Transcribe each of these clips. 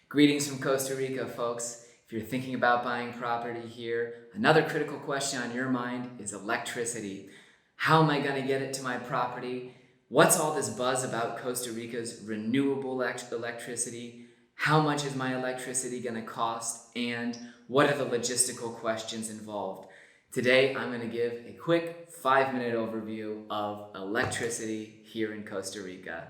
Greetings from Costa Rica, folks. If you're thinking about buying property here, another critical question on your mind is electricity. How am I going to get it to my property? What's all this buzz about Costa Rica's renewable electricity? How much is my electricity going to cost? And what are the logistical questions involved? Today, I'm going to give a quick 5-minute overview of electricity here in Costa Rica.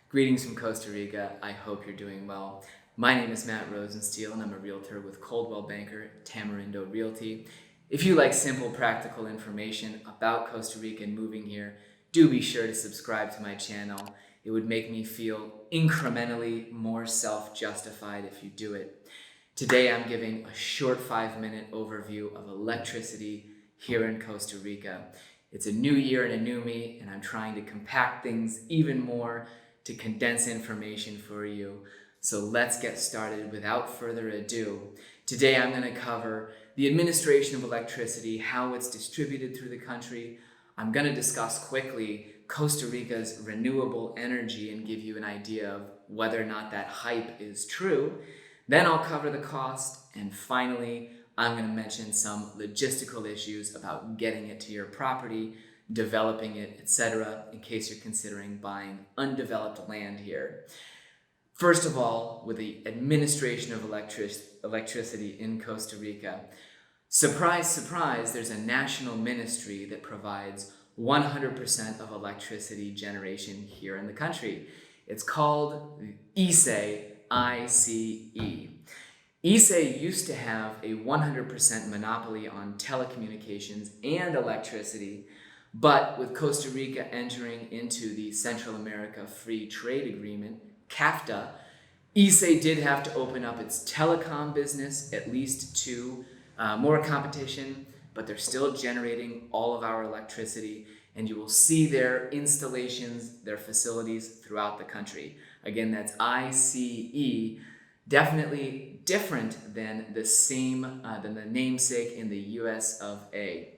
Greetings from Costa Rica. I hope you're doing well. My name is Matt Rosensteel and I'm a realtor with Coldwell Banker Tamarindo Realty. If you like simple, practical information about Costa Rica and moving here, do be sure to subscribe to my channel. It would make me feel incrementally more self-justified if you do it. Today I'm giving a short 5-minute overview of electricity here in Costa Rica. It's a new year and a new me, and I'm trying to compact things even more to condense information for you. So let's get started without further ado. Today I'm going to cover the administration of electricity, how it's distributed through the country. I'm going to discuss quickly Costa Rica's renewable energy and give you an idea of whether or not that hype is true. Then I'll cover the cost, and finally I'm going to mention some logistical issues about getting it to your property, developing it, etc., in case you're considering buying undeveloped land here. First of all, with the administration of electricity in Costa Rica, surprise, surprise, there's a national ministry that provides 100% of electricity generation here in the country. It's called ICE, I-C-E. ICE used to have a 100% monopoly on telecommunications and electricity, but with Costa Rica entering into the Central America Free Trade Agreement, CAFTA, ICE did have to open up its telecom business, at least to more competition, but they're still generating all of our electricity, and you will see their installations, their facilities throughout the country. Again, that's ICE, definitely different than the namesake in the US of A.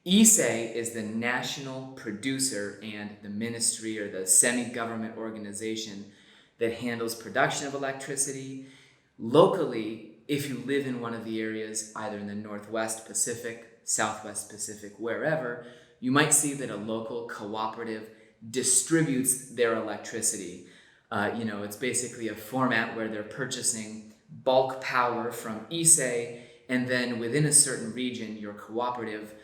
ICE is the national producer and the ministry or the semi-government organization that handles production of electricity. Locally, if you live in one of the areas, either in the Northwest Pacific, Southwest Pacific, wherever, you might see that a local cooperative distributes their electricity. It's basically a format where they're purchasing bulk power from ICE, and then within a certain region, your cooperative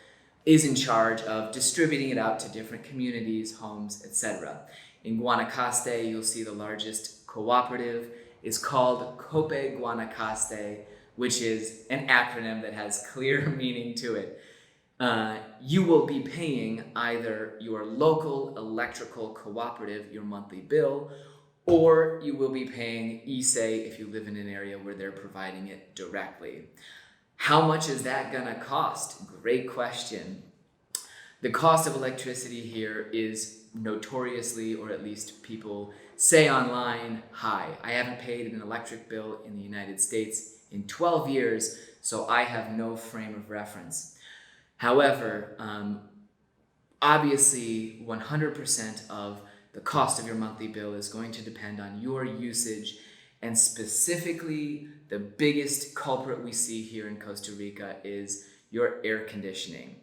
is in charge of distributing it out to different communities, homes, etc. In Guanacaste, you'll see the largest cooperative is called Cope Guanacaste, which is an acronym that has clear meaning to it. You will be paying either your local electrical cooperative your monthly bill, or you will be paying ICE if you live in an area where they're providing it directly. How much is that gonna cost? Great question. The cost of electricity here is notoriously, or at least people say online, high. I haven't paid an electric bill in the United States in 12 years, so I have no frame of reference. However, obviously 100% of the cost of your monthly bill is going to depend on your usage, and specifically the biggest culprit we see here in Costa Rica is your air conditioning.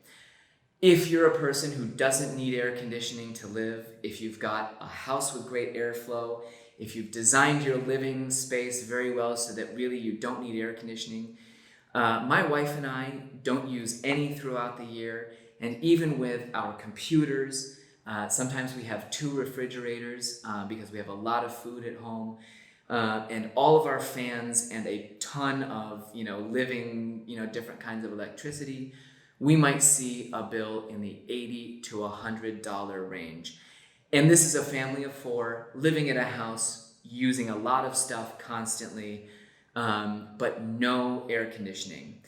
If you're a person who doesn't need air conditioning to live, if you've got a house with great airflow, if you've designed your living space very well so that really you don't need air conditioning, my wife and I don't use any throughout the year, and even with our computers, sometimes we have 2 refrigerators because we have a lot of food at home. And all of our fans and a ton of, living, different kinds of electricity, we might see a bill in the $80 to $100 range. And this is a family of 4 living in a house, using a lot of stuff constantly, but no air conditioning.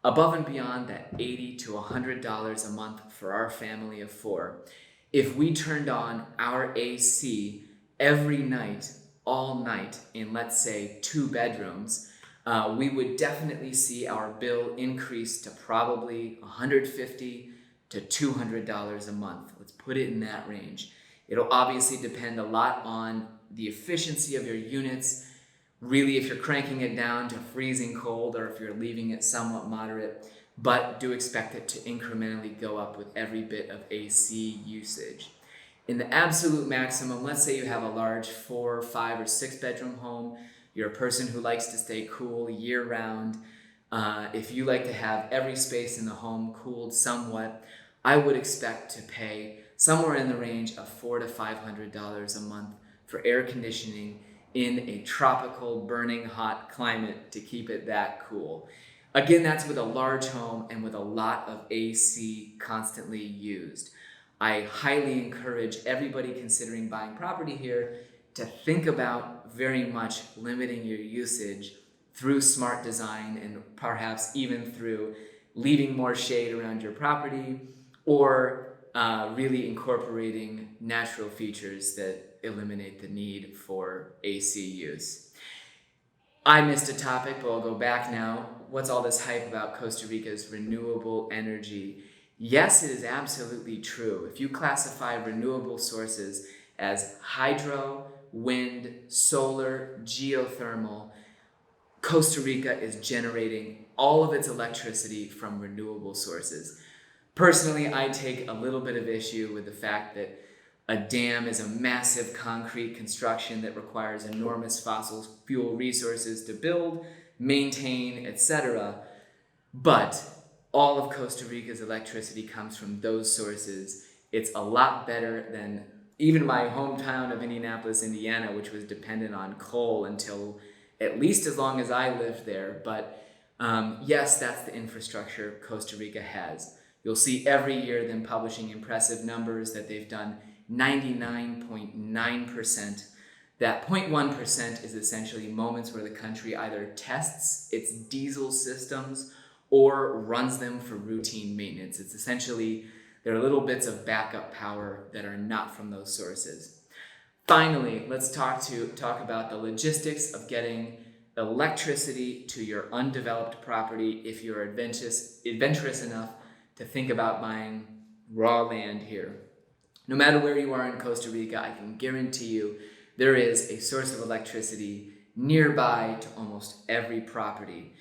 Above and beyond that $80 to $100 a month for our family of 4, if we turned on our AC every night, all night, in let's say 2 bedrooms, we would definitely see our bill increase to probably $150 to $200 a month. Let's put it in that range. It'll obviously depend a lot on the efficiency of your units. Really, if you're cranking it down to freezing cold or if you're leaving it somewhat moderate, but do expect it to incrementally go up with every bit of AC usage. In the absolute maximum, let's say you have a large 4, 5, or 6 bedroom home. You're a person who likes to stay cool year round. If you like to have every space in the home cooled somewhat, I would expect to pay somewhere in the range of $400 to $500 a month for air conditioning in a tropical, burning hot climate to keep it that cool. Again, that's with a large home and with a lot of AC constantly used. I highly encourage everybody considering buying property here to think about very much limiting your usage through smart design and perhaps even through leaving more shade around your property or really incorporating natural features that eliminate the need for AC use. I missed a topic, but I'll go back now. What's all this hype about Costa Rica's renewable energy? Yes, it is absolutely true. If you classify renewable sources as hydro, wind, solar, geothermal, Costa Rica is generating all of its electricity from renewable sources. Personally, I take a little bit of issue with the fact that a dam is a massive concrete construction that requires enormous fossil fuel resources to build, maintain, etc. But all of Costa Rica's electricity comes from those sources. It's a lot better than even my hometown of Indianapolis, Indiana, which was dependent on coal until at least as long as I lived there. But yes, that's the infrastructure Costa Rica has. You'll see every year them publishing impressive numbers that they've done 99.9%. That 0.1% is essentially moments where the country either tests its diesel systems or runs them for routine maintenance. It's essentially, there are little bits of backup power that are not from those sources. Finally, let's talk about the logistics of getting electricity to your undeveloped property if you're adventurous enough to think about buying raw land here. No matter where you are in Costa Rica, I can guarantee you there is a source of electricity nearby to almost every property.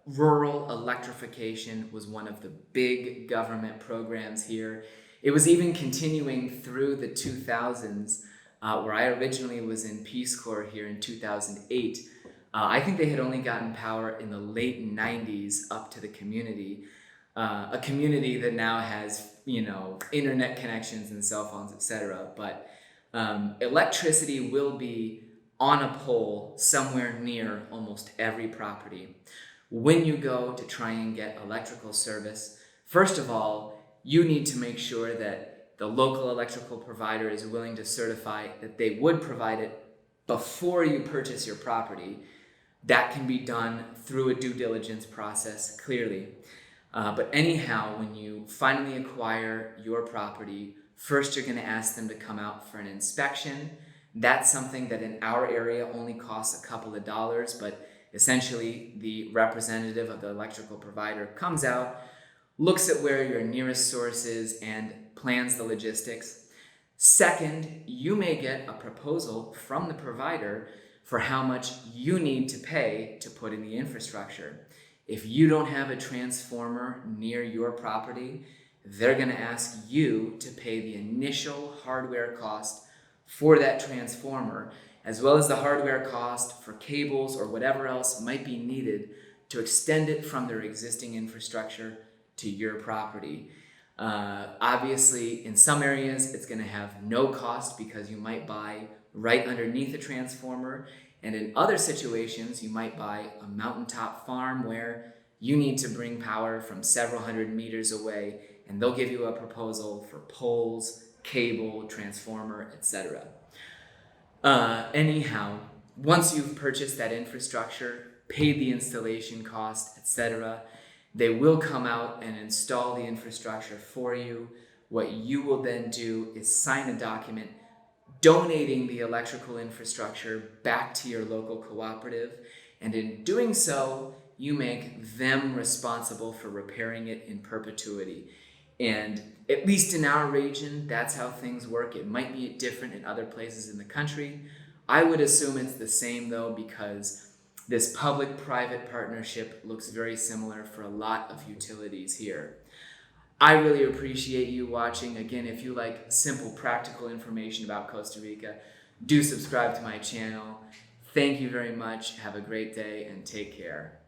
Rural electrification was one of the big government programs here. It was even continuing through the 2000s, where I originally was in Peace Corps here in 2008. I think they had only gotten power in the late 90s up to the community. A community that now has, internet connections and cell phones, etc. But electricity will be on a pole somewhere near almost every property. When you go to try and get electrical service, first of all, you need to make sure that the local electrical provider is willing to certify that they would provide it before you purchase your property. That can be done through a due diligence process, clearly. But anyhow, when you finally acquire your property, first you're going to ask them to come out for an inspection. That's something that in our area only costs a couple of dollars, but essentially the representative of the electrical provider comes out, looks at where your nearest source is, and plans the logistics. Second, you may get a proposal from the provider for how much you need to pay to put in the infrastructure. If you don't have a transformer near your property, they're going to ask you to pay the initial hardware cost for that transformer, as well as the hardware cost for cables or whatever else might be needed to extend it from their existing infrastructure to your property. Obviously, in some areas, it's going to have no cost because you might buy right underneath a transformer. And in other situations, you might buy a mountaintop farm where you need to bring power from several hundred meters away, and they'll give you a proposal for poles, cable, transformer, etc. Anyhow, once you've purchased that infrastructure, paid the installation cost, etc., they will come out and install the infrastructure for you. What you will then do is sign a document donating the electrical infrastructure back to your local cooperative. And in doing so, you make them responsible for repairing it in perpetuity. And at least in our region, that's how things work. It might be different in other places in the country. I would assume it's the same though, because this public-private partnership looks very similar for a lot of utilities here. I really appreciate you watching. Again, if you like simple, practical information about Costa Rica, do subscribe to my channel. Thank you very much. Have a great day and take care.